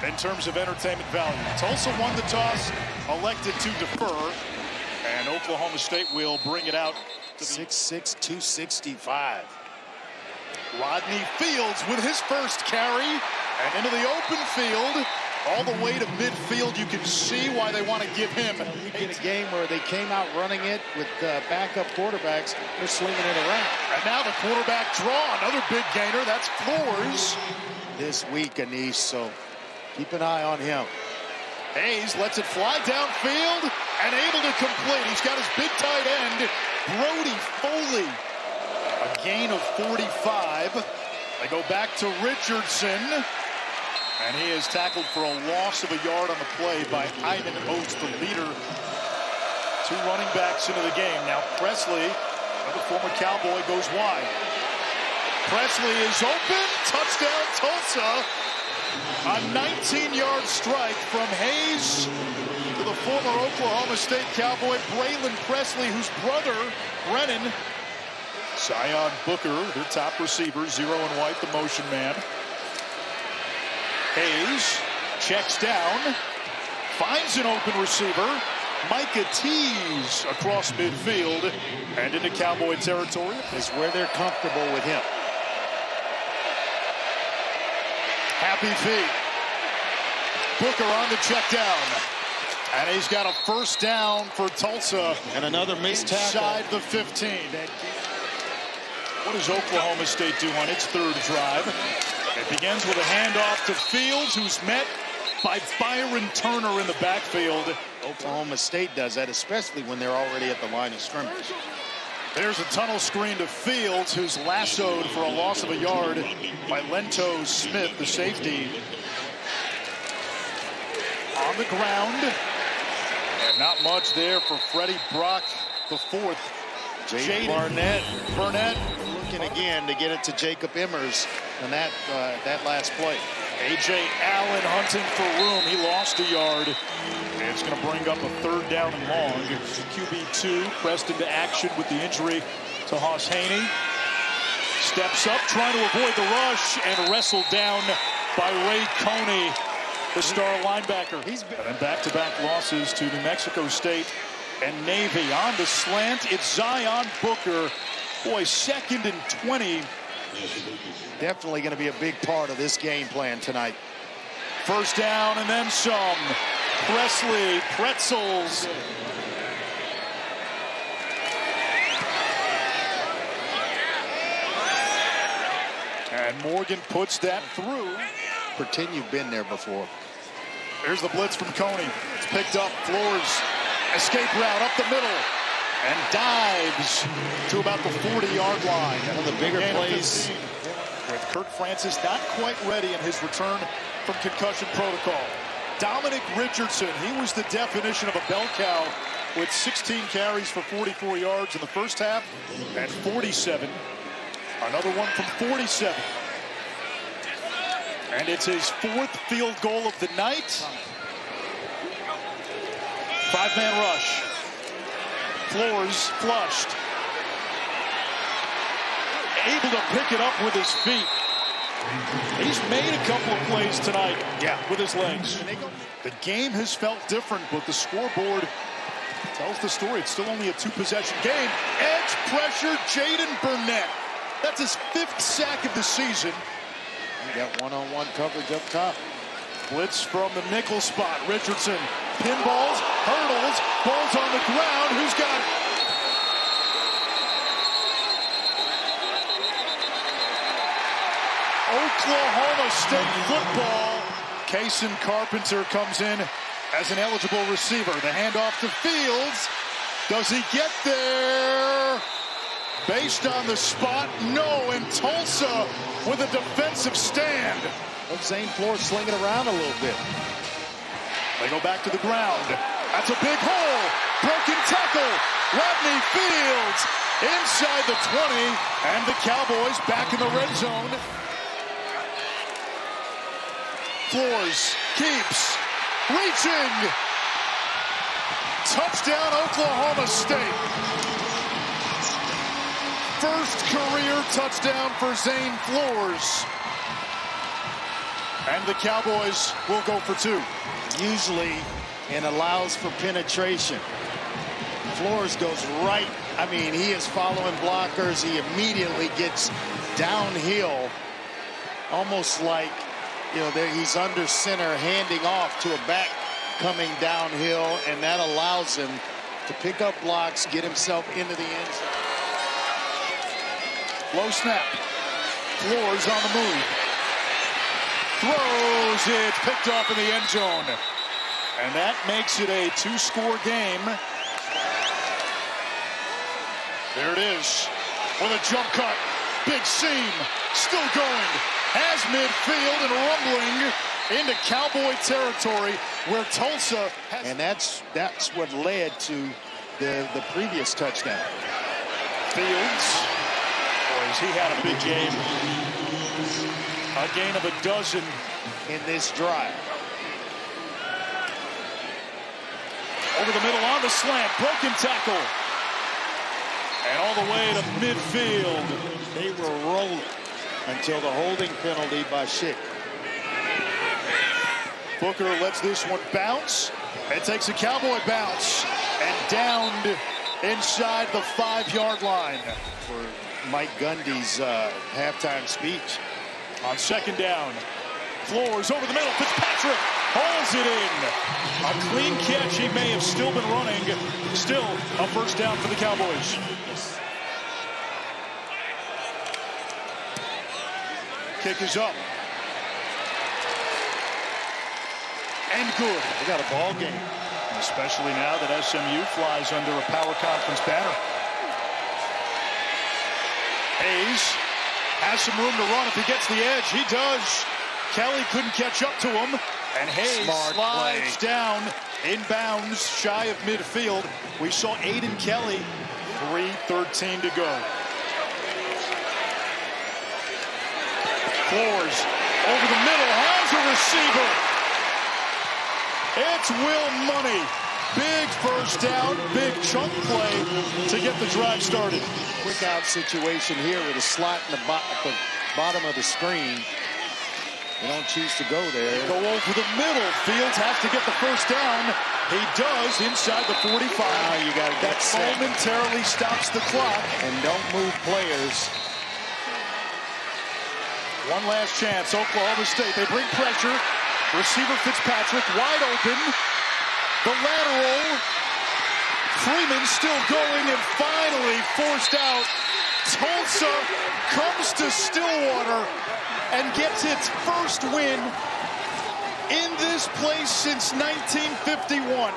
in terms of entertainment value. Tulsa won the toss, elected to defer, and Oklahoma State will bring it out. 6'6", 265. Rodney Fields with his first carry, and into the open field, all the way to midfield. You can see why they want to give him. You get a game where they came out running it with backup quarterbacks. They're slinging it around. And now the quarterback draw, another big gainer. That's Flores. This week, Anish, so keep an eye on him. Hayes lets it fly downfield and able to complete. He's got his big tight end, Brody Foley. A gain of 45. They go back to Richardson. And he is tackled for a loss of a yard on the play by Ivan Oates, the leader. Two running backs into the game. Now Presley, another former Cowboy, goes wide. Presley is open. Touchdown, Tulsa. A 19-yard strike from Hayes to the former Oklahoma State Cowboy, Braylon Presley, whose brother, Brennan. Zion Booker, their top receiver, 0 and white, the motion man. Hayes checks down, finds an open receiver. Micah Tees across midfield and into Cowboy territory. Is where they're comfortable with him. Happy feet. Booker on the check down. And he's got a first down for Tulsa. And another missed tackle. Inside the 15. What does Oklahoma State do on its third drive? It begins with a handoff to Fields, who's met by Byron Turner in the backfield. Oklahoma State does that, especially when they're already at the line of scrimmage. There's a tunnel screen to Fields, who's lassoed for a loss of a yard by Lento Smith, the safety. On the ground. And not much there for Freddie Brock, the fourth. Jaden Burnett looking again to get it to Jacob Emmers on that last play. A.J. Allen hunting for room. He lost a yard. And it's going to bring up a third down and long. QB2 pressed into action with the injury to Hoss Haney. Steps up, trying to avoid the rush, and wrestled down by Ray Coney, the star linebacker. And back-to-back losses to New Mexico State and Navy. On the slant, it's Zion Booker. Boy, 2nd and 20. Definitely going to be a big part of this game plan tonight. First down and then some. Presley, pretzels. And Morgan puts that through. Pretend you've been there before. Here's the blitz from Coney. It's picked up. Flores, escape route up the middle. And dives to about the 40-yard line. One of the bigger plays. With Kirk Francis not quite ready in his return from concussion protocol. Dominic Richardson, he was the definition of a bell cow with 16 carries for 44 yards in the first half and 47. Another one from 47. And it's his 4th field goal of the night. 5-man rush. Flores flushed. Able to pick it up with his feet. He's made a couple of plays tonight, with his legs. The game has felt different, but the scoreboard tells the story. It's still only a 2-possession game. Edge pressure, Jaden Burnett. That's his 5th sack of the season. You got one-on-one coverage up top. Blitz from the nickel spot. Richardson pinballs, hurdles, balls on the ground. Who's got it? Oklahoma State football. Kason Carpenter comes in as an eligible receiver. The handoff to Fields. Does he get there? Based on the spot, no. And Tulsa with a defensive stand. Let Zane Flores sling it around a little bit. They go back to the ground. That's a big hole. Broken tackle. Rodney Fields inside the 20. And the Cowboys back in the red zone. Flores keeps reaching. Touchdown, Oklahoma State. First career touchdown for Zane Flores. And the Cowboys will go for two. Usually, and allows for penetration. Flores goes right. I mean, he is following blockers. He immediately gets downhill, almost like, you know, there he's under center, handing off to a back coming downhill, and that allows him to pick up blocks, get himself into the end zone. Low snap. Flores on the move. Throws it, picked off in the end zone. And that makes it a two-score game. There it is. With a jump cut. Big seam. Still going. Has midfield and rumbling into Cowboy territory where Tulsa has... And that's what led to the previous touchdown. Fields. Boys, he had a big game. A gain of a dozen in this drive. Over the middle on the slant. Broken tackle. And all the way to midfield. They were rolling until the holding penalty by Schick. Booker lets this one bounce. It takes a Cowboy bounce. And downed inside the 5-yard line. For Mike Gundy's halftime speech. On second down. Flores over the middle. Fitzpatrick hauls it in. A clean catch. He may have still been running. Still a first down for the Cowboys. Kick is up. And good. They got a ball game. Especially now that SMU flies under a power conference banner. Hayes has some room to run if he gets the edge. He does. Kelly couldn't catch up to him. And Hayes slides down inbounds shy of midfield. We saw Aiden Kelly. 3:13 to go. Flores over the middle, has a receiver. It's Will Money. Big first down, big chunk play to get the drive started. Quick out situation here with a slot in the bottom of the screen. They don't choose to go there. Go over the middle. Fields has to get the first down. He does inside the 45. Now you got to get set. Momentarily stops the clock. And don't move players. One last chance, Oklahoma State. They bring pressure. Receiver Fitzpatrick wide open. The lateral. Freeman still going and finally forced out. Tulsa comes to Stillwater and gets its first win in this place since 1951.